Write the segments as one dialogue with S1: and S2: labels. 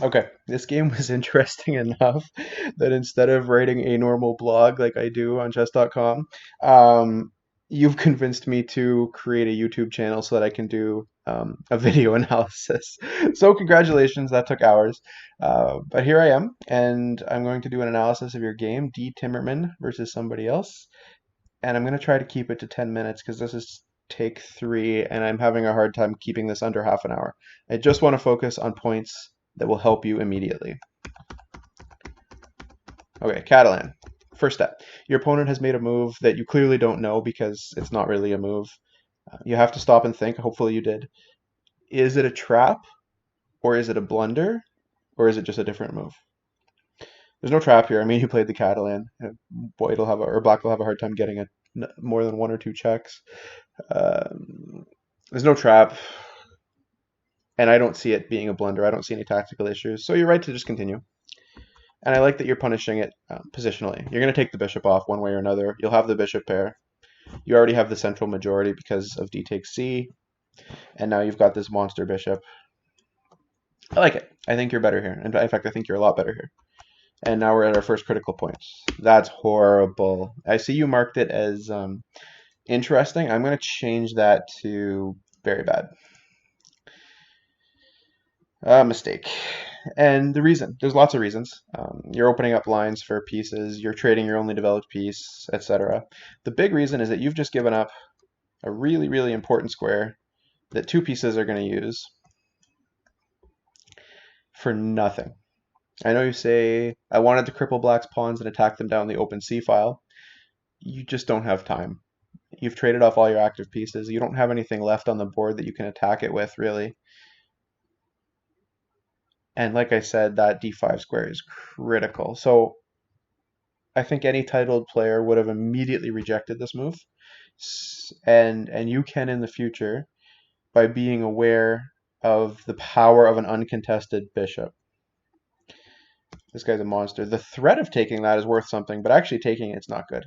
S1: Okay, this game was interesting enough that instead of writing a normal blog like I do on chess.com, you've convinced me to create a YouTube channel so that I can do a video analysis. So congratulations, that took hours. But here I am, and I'm going to do an analysis of your game, D. Timmerman versus somebody else. And I'm going to try to keep it to 10 minutes because this is take three, and I'm having a hard time keeping this under half an hour. I just want to focus on points that will help you immediately. Okay, Catalan. First step. Your opponent has made a move that you clearly don't know because it's not really a move. You have to stop and think. Hopefully you did. Is it a trap, or is it a blunder, or is it just a different move? There's no trap here. I mean, you played the Catalan. White will have or black will have a hard time getting it more than one or two checks. There's no trap, and I don't see it being a blunder. I don't see any tactical issues. So you're right to just continue. And I like that you're punishing it positionally. You're going to take the bishop off one way or another. You'll have the bishop pair. You already have the central majority because of d takes c. And now you've got this monster bishop. I like it. I think you're better here. In fact, I think you're a lot better here. And now we're at our first critical point. That's horrible. I see you marked it as interesting. I'm going to change that to very bad. Mistake. And the reason, there's lots of reasons. You're opening up lines for pieces, you're trading your only developed piece, etc. The big reason is that you've just given up a really, really important square that two pieces are going to use for nothing. I know you say, I wanted to cripple black's pawns and attack them down the open c file. You just don't have time. You've traded off all your active pieces. You don't have anything left on the board that you can attack it with, really. And like I said, that d5 square is critical. So I think any titled player would have immediately rejected this move. And you can in the future by being aware of the power of an uncontested bishop. This guy's a monster. The threat of taking that is worth something, but actually taking it's not good.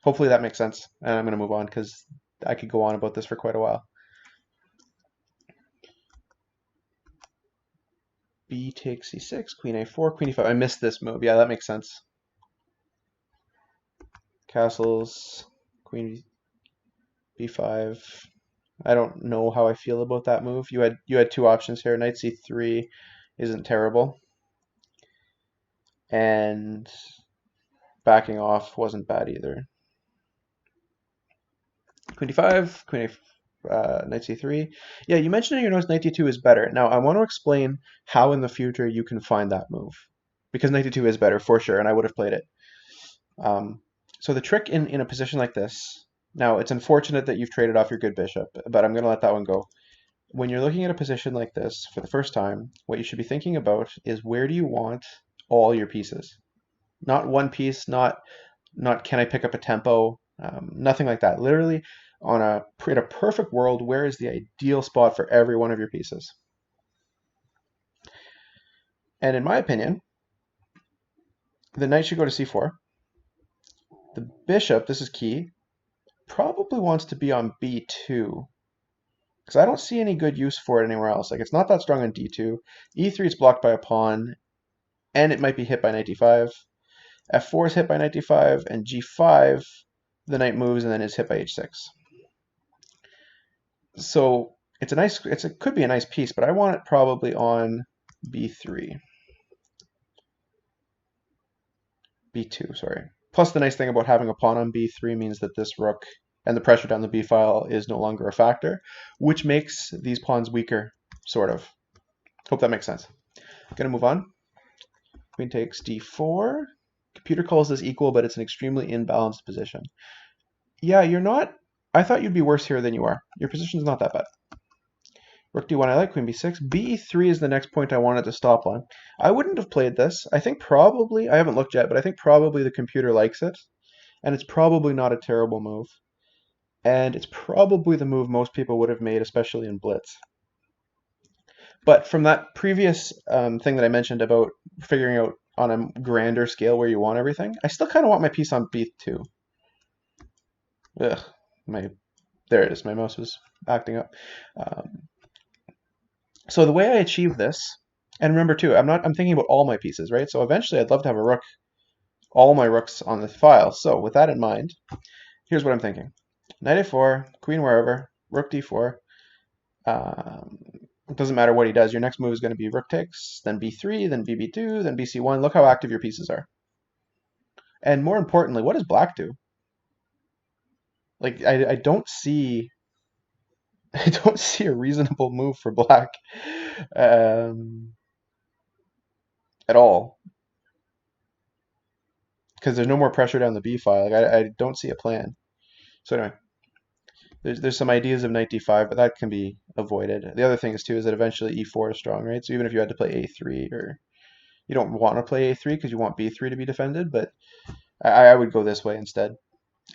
S1: Hopefully that makes sense. And I'm going to move on because I could go on about this for quite a while. B takes c6, queen a4, queen e5. I missed this move. Yeah, that makes sense. Castles, queen b5. I don't know how I feel about that move. You had two options here. Knight c3 isn't terrible, and backing off wasn't bad either. Queen d5, knight c3. Yeah, you mentioned in your notes knight d2 is better. Now I want to explain how in the future you can find that move, because knight d2 is better for sure, and I would have played it. So the trick in a position like this, now it's unfortunate that you've traded off your good bishop, but I'm going to let that one go. When you're looking at a position like this for the first time, what you should be thinking about is where do you want all your pieces? Not one piece, not can I pick up a tempo, nothing like that. Literally, in a perfect world, where is the ideal spot for every one of your pieces? And in my opinion, the knight should go to c4. The bishop, this is key, probably wants to be on b2. Because I don't see any good use for it anywhere else. Like, it's not that strong on d2. e3 is blocked by a pawn, and it might be hit by knight d5. f4 is hit by knight d5, and g5, the knight moves and then is hit by h6. So it could be a nice piece, but I want it probably on b3. b2, sorry. Plus the nice thing about having a pawn on b3 means that this rook and the pressure down the b file is no longer a factor, which makes these pawns weaker, sort of. Hope that makes sense. Gonna move on. Queen takes d4. Computer calls this equal, but it's an extremely imbalanced position. Yeah, you're not... I thought you'd be worse here than you are. Your position's not that bad. Rook d1 I like, queen b6. b3 is the next point I wanted to stop on. I wouldn't have played this. I think probably, I haven't looked yet, but I think probably the computer likes it. And it's probably not a terrible move. And it's probably the move most people would have made, especially in Blitz. But from that previous thing that I mentioned about figuring out on a grander scale where you want everything, I still kind of want my piece on b2. Ugh, there it is. My mouse was acting up. So the way I achieve this And remember too, I'm thinking about all my pieces, right? So eventually I'd love to have a rook, all my rooks on the file. So with that in mind, here's what I'm thinking. Knight a4, queen wherever, rook d4. Um, it doesn't matter what he does. Your next move is going to be rook takes, then b3, then bb2, then bc1. Look how active your pieces are. And more importantly, what does black do? Like I don't see I don't see a reasonable move for black um, at all because there's no more pressure down the b file. Like I don't see a plan. So anyway, there's some ideas of knight d5, but that can be avoided. The other thing is too is that eventually e4 is strong, right? So even if you had to play a3, or you don't want to play a3 because you want b3 to be defended, but I would go this way instead.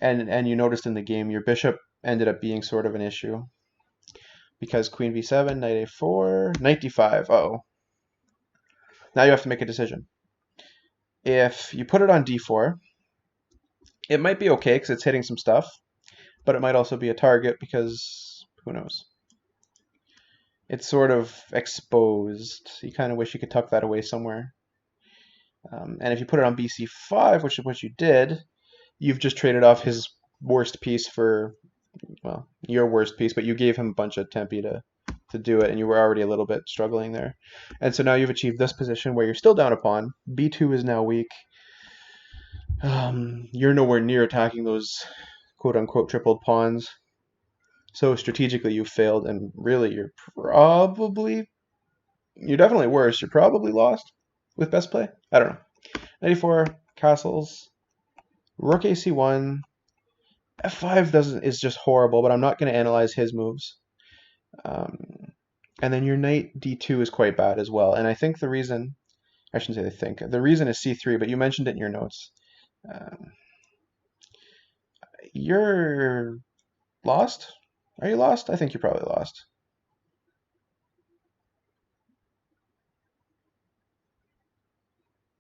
S1: And you noticed in the game your bishop ended up being sort of an issue because queen b7, knight a4, knight d5. Uh-oh. Now you have to make a decision. If you put it on d4, it might be okay because it's hitting some stuff, but it might also be a target because who knows? It's sort of exposed. You kind of wish you could tuck that away somewhere. And if you put it on bc5, which is what you did, you've just traded off his worst piece for, well, your worst piece, but you gave him a bunch of tempi to do it, and you were already a little bit struggling there. And so now you've achieved this position where you're still down a pawn. b2 is now weak. You're nowhere near attacking those quote-unquote tripled pawns. So strategically you failed, and really you're definitely worse. You're probably lost with best play. I don't know. 94 castles, rook ac1, f5 is just horrible, but I'm not going to analyze his moves. And then your knight d2 is quite bad as well. And I think the reason, I shouldn't say I think, the reason is c3, but you mentioned it in your notes. You're lost? Are you lost? I think you're probably lost.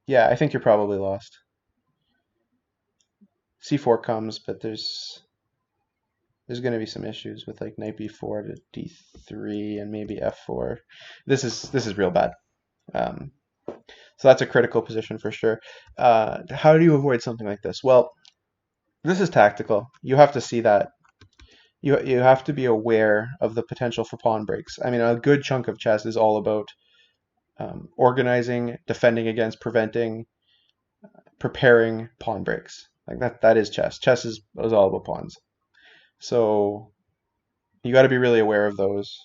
S1: Yeah, I think you're probably lost. c4 comes, but there's going to be some issues with like knight b4 to d3 and maybe f4. This is real bad. So that's a critical position for sure. How do you avoid something like this? Well, this is tactical. You have to see that. You have to be aware of the potential for pawn breaks. I mean, a good chunk of chess is all about organizing, defending against, preventing, preparing pawn breaks. Like that is chess. Chess is all about pawns. So you got to be really aware of those.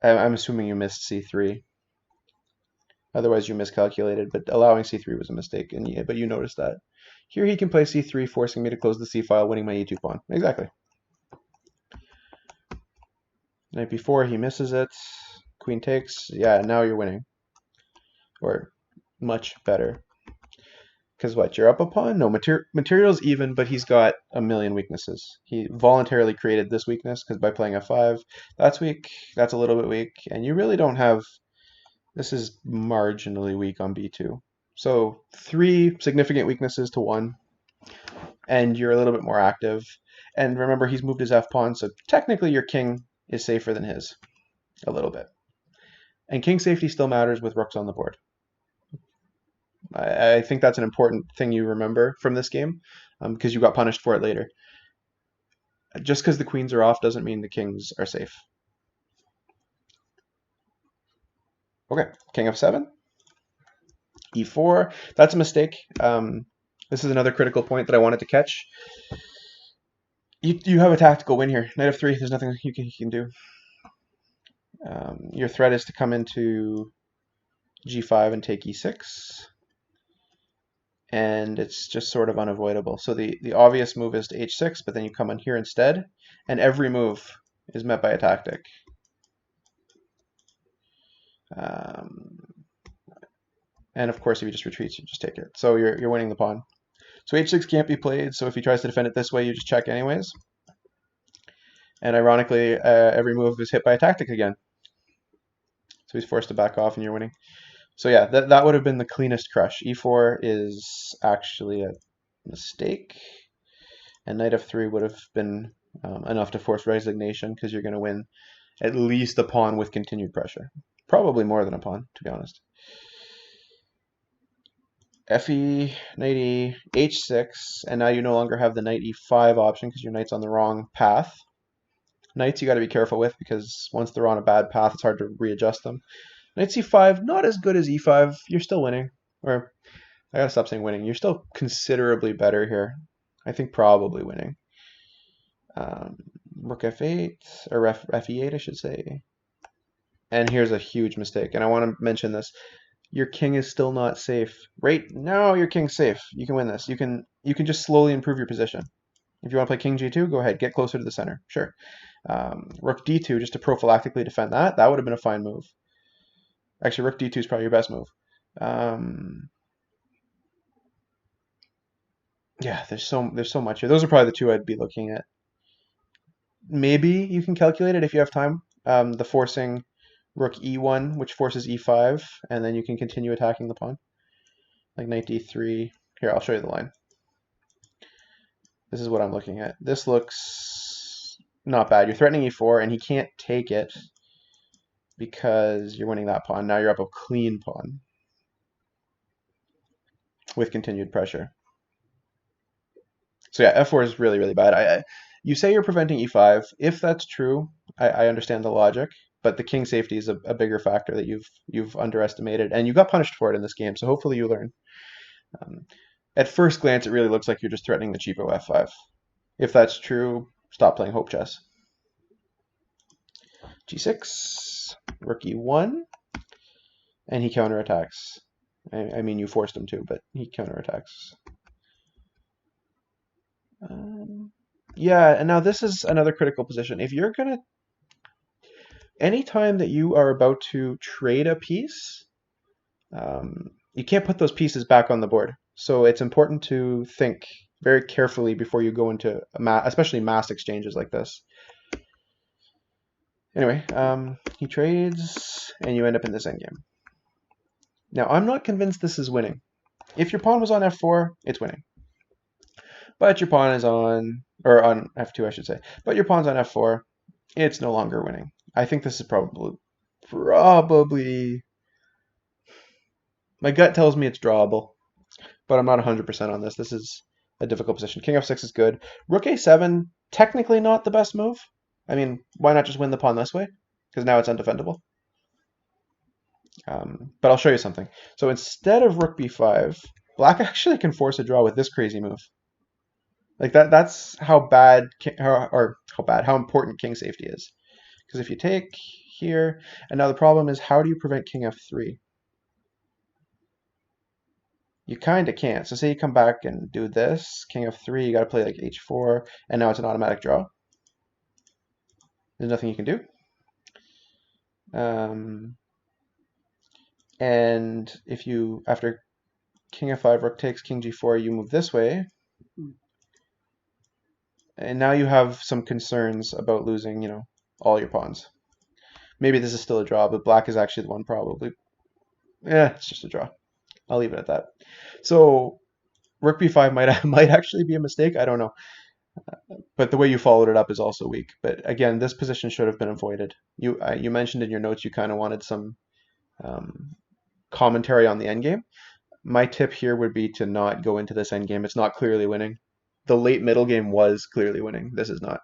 S1: I'm assuming you missed c3. Otherwise, you miscalculated. But allowing c3 was a mistake, but you noticed that. Here he can play c3, forcing me to close the c file, winning my e2 pawn. Exactly. Knight b4, he misses it. Queen takes. Yeah, now you're winning. Or much better. Because what, you're up a pawn? No, material's even, but he's got a million weaknesses. He voluntarily created this weakness because by playing f5, that's weak, that's a little bit weak, and you really don't have, this is marginally weak on b2. So 3 significant weaknesses to 1, and you're a little bit more active. And remember, he's moved his f-pawn, so technically your king is safer than his, a little bit. And king safety still matters with rooks on the board. I think that's an important thing you remember from this game because you got punished for it later. Just because the queens are off doesn't mean the kings are safe. Okay, king f7, e4. That's a mistake. This is another critical point that I wanted to catch. You have a tactical win here. Knight f3, there's nothing you can do. Your threat is to come into g5 and take e6. And it's just sort of unavoidable. So the obvious move is to h6, but then you come on here instead, and every move is met by a tactic. And of course, if he just retreats, you just take it. So you're winning the pawn. So h6 can't be played, so if he tries to defend it this way, you just check anyways. And ironically, every move is hit by a tactic again. So he's forced to back off, and you're winning. So yeah, that would have been the cleanest crush. e4 is actually a mistake, and knight f3 would have been enough to force resignation because you're going to win. at least a pawn with continued pressure. Probably more than a pawn, to be honest. Fe, knight e, h6, and now you no longer have the knight e5 option because your knight's on the wrong path. Knights you got to be careful with because once they're on a bad path, it's hard to readjust them. Knight c5, not as good as e5. You're still winning. Or, I gotta stop saying winning. You're still considerably better here. I think probably winning. Rook f8, or fe8, I should say. And here's a huge mistake, and I want to mention this. Your king is still not safe. Right now, your king's safe. You can win this. You can just slowly improve your position. If you want to play king g2, go ahead. Get closer to the center. Sure. Rook d2, just to prophylactically defend that. That would have been a fine move. Actually, rook d2 is probably your best move. Yeah, there's so much here. Those are probably the two I'd be looking at. Maybe you can calculate it if you have time. The forcing rook e1, which forces e5, and then you can continue attacking the pawn. Like knight d3. Here, I'll show you the line. This is what I'm looking at. This looks not bad. You're threatening e4, and he can't take it because you're winning that pawn. Now you're up a clean pawn with continued pressure. So yeah, f4 is really, really bad. You say you're preventing e5. If that's true, I understand the logic, but the king safety is a bigger factor that you've underestimated, and you got punished for it in this game, so hopefully you learn. At first glance, it really looks like you're just threatening the cheapo f5. If that's true, stop playing hope chess. g6, rook e1, and he counterattacks. I mean, you forced him to, but he counterattacks. Yeah, and now this is another critical position. If you're gonna, anytime that you are about to trade a piece, you can't put those pieces back on the board. So it's important to think very carefully before you go into especially mass exchanges like this. Anyway, he trades, and you end up in this endgame. Now, I'm not convinced this is winning. If your pawn was on f4, it's winning. But your pawn is on, or on f2, I should say. But your pawn's on f4, it's no longer winning. I think this is probably, my gut tells me it's drawable, but I'm not 100% on this. This is a difficult position. King f6 is good. Rook a7, technically not the best move. I mean, why not just win the pawn this way? Because now it's undefendable. But I'll show you something. So instead of rook b5, black actually can force a draw with this crazy move. Like that's how bad, how important king safety is. Because if you take here, and now the problem is, how do you prevent king f3? You kind of can't. So say you come back and do this, king f3, you got to play like h4, and now it's an automatic draw. There's nothing you can do. And if you, after king f5, rook takes, king g4, you move this way. And now you have some concerns about losing, all your pawns. Maybe this is still a draw, but black is actually the one probably. Yeah, it's just a draw. I'll leave it at that. So rook b5 might actually be a mistake. I don't know. But the way you followed it up is also weak. But again, this position should have been avoided. You mentioned in your notes you kind of wanted some commentary on the endgame. My tip here would be to not go into this endgame. It's not clearly winning. The late middle game was clearly winning. This is not.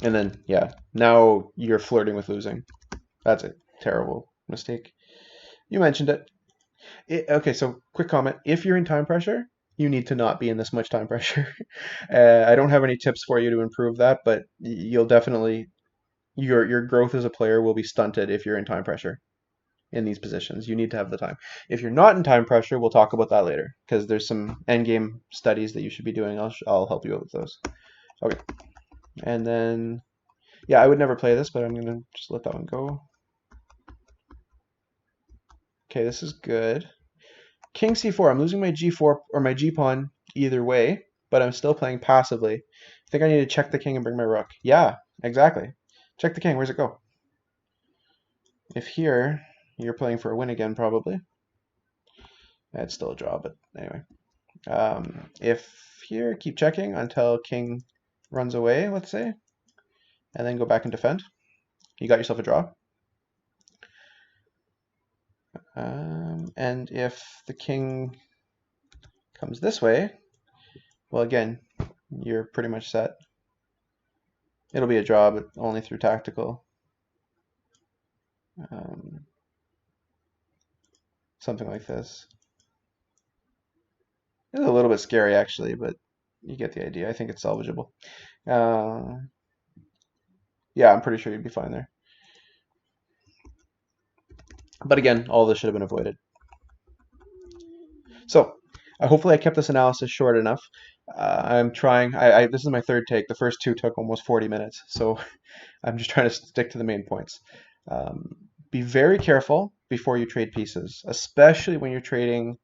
S1: And then, yeah, now you're flirting with losing. That's a terrible mistake. You mentioned it. Okay, so quick comment. If you're in time pressure, you need to not be in this much time pressure. I don't have any tips for you to improve that, but you'll definitely, your growth as a player will be stunted if you're in time pressure in these positions. You need to have the time. If you're not in time pressure, we'll talk about that later because there's some endgame studies that you should be doing. I'll help you out with those. Okay. And then, yeah, I would never play this, but I'm going to just let that one go. Okay, this is good. King c4. I'm losing my g4 or my g-pawn either way, but I'm still playing passively. I think I need to check the king and bring my rook. Yeah, exactly. Check the king. Where's it go? If here, you're playing for a win again, probably. It's still a draw, but anyway. If here, keep checking until king runs away, let's say, and then go back and defend. You got yourself a draw. And if the king comes this way, well, again, you're pretty much set. It'll be a draw, but only through tactical. Something like this. It's a little bit scary, actually, but you get the idea. I think it's salvageable. Yeah, I'm pretty sure you'd be fine there. But again, all this should have been avoided. So, hopefully I kept this analysis short enough. I'm trying. This is my third take. The first two took almost 40 minutes, so I'm just trying to stick to the main points. Be very careful before you trade pieces, especially when you're trading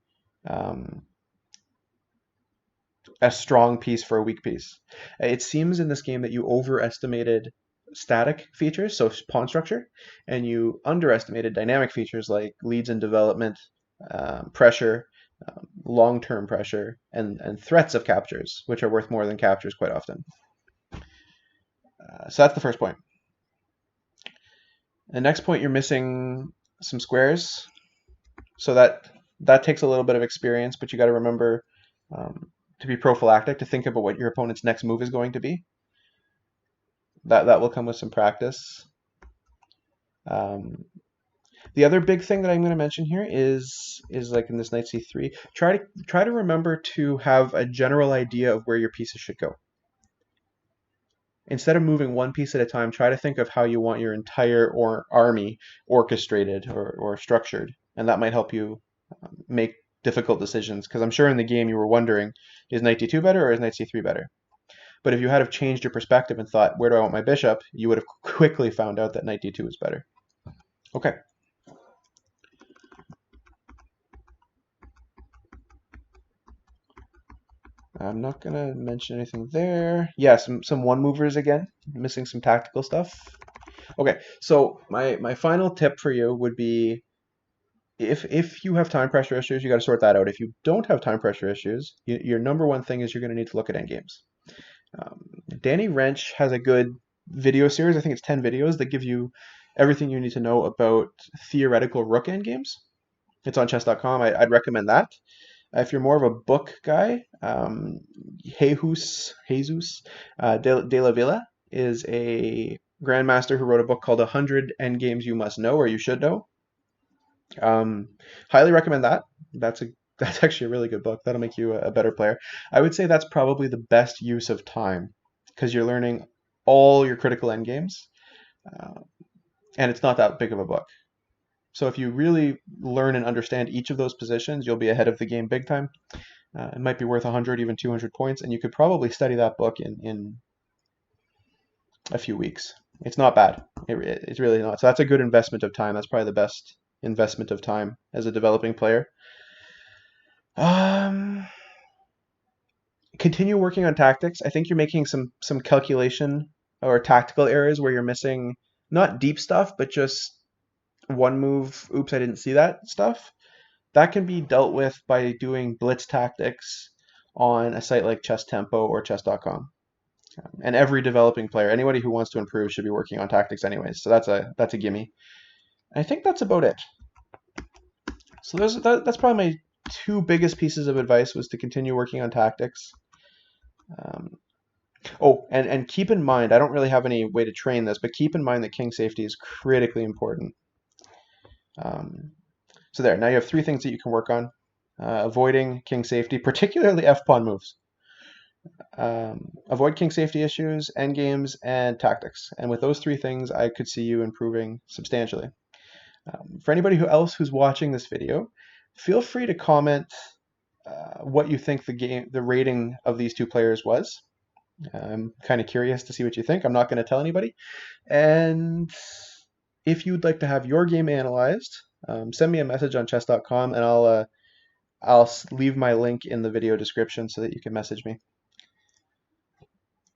S1: a strong piece for a weak piece. It seems in this game that you overestimated static features, so pawn structure, and you underestimated dynamic features like leads in development, pressure, long-term pressure, and threats of captures, which are worth more than captures quite often. So that's the first point. The next point, you're missing some squares, so that takes a little bit of experience, but you got to remember to be prophylactic, to think about what your opponent's next move is going to be. That will come with some practice. The other big thing that I'm going to mention here is like in this knight c3, try to remember to have a general idea of where your pieces should go. Instead of moving one piece at a time, try to think of how you want your entire army orchestrated or structured, and that might help you make difficult decisions. Because I'm sure in the game you were wondering, is knight d2 better or is knight c3 better? But if you had have changed your perspective and thought, where do I want my bishop, you would have quickly found out that knight d2 is better. Okay. I'm not going to mention anything there. Yeah, some one movers again, missing some tactical stuff. Okay, so my final tip for you would be, if you have time pressure issues, you got to sort that out. If you don't have time pressure issues, your number one thing is you're going to need to look at endgames. Danny Wrench has a good video series. I think it's 10 videos that give you everything you need to know about theoretical rook endgames. It's on chess.com. I'd recommend that. If you're more of a book guy, Jesus de la Villa is a grandmaster who wrote a book called 100 Endgames You Must Know or You Should Know. Highly recommend that. That's actually a really good book. That'll make you a better player. I would say that's probably the best use of time because you're learning all your critical endgames, and it's not that big of a book. So if you really learn and understand each of those positions, you'll be ahead of the game big time. It might be worth 100, even 200 points, and you could probably study that book in a few weeks. It's not bad. It's really not. So that's a good investment of time. That's probably the best investment of time as a developing player. Continue working on tactics. I think you're making some calculation or tactical errors where you're missing not deep stuff, but just one move, oops, I didn't see that stuff. That can be dealt with by doing blitz tactics on a site like Chess Tempo or chess.com. And every developing player, anybody who wants to improve, should be working on tactics anyways. So that's a gimme. I think that's about it. So that's probably my two biggest pieces of advice, was to continue working on tactics. And keep in mind, I don't really have any way to train this, but keep in mind that king safety is critically important. So there, now you have three things that you can work on. Avoiding king safety, particularly f-pawn moves. Avoid king safety issues, endgames, and tactics. And with those three things, I could see you improving substantially. For anybody else who's watching this video, feel free to comment what you think the rating of these two players was. I'm kind of curious to see what you think. I'm not going to tell anybody. And if you'd like to have your game analyzed, send me a message on chess.com, and I'll leave my link in the video description so that you can message me.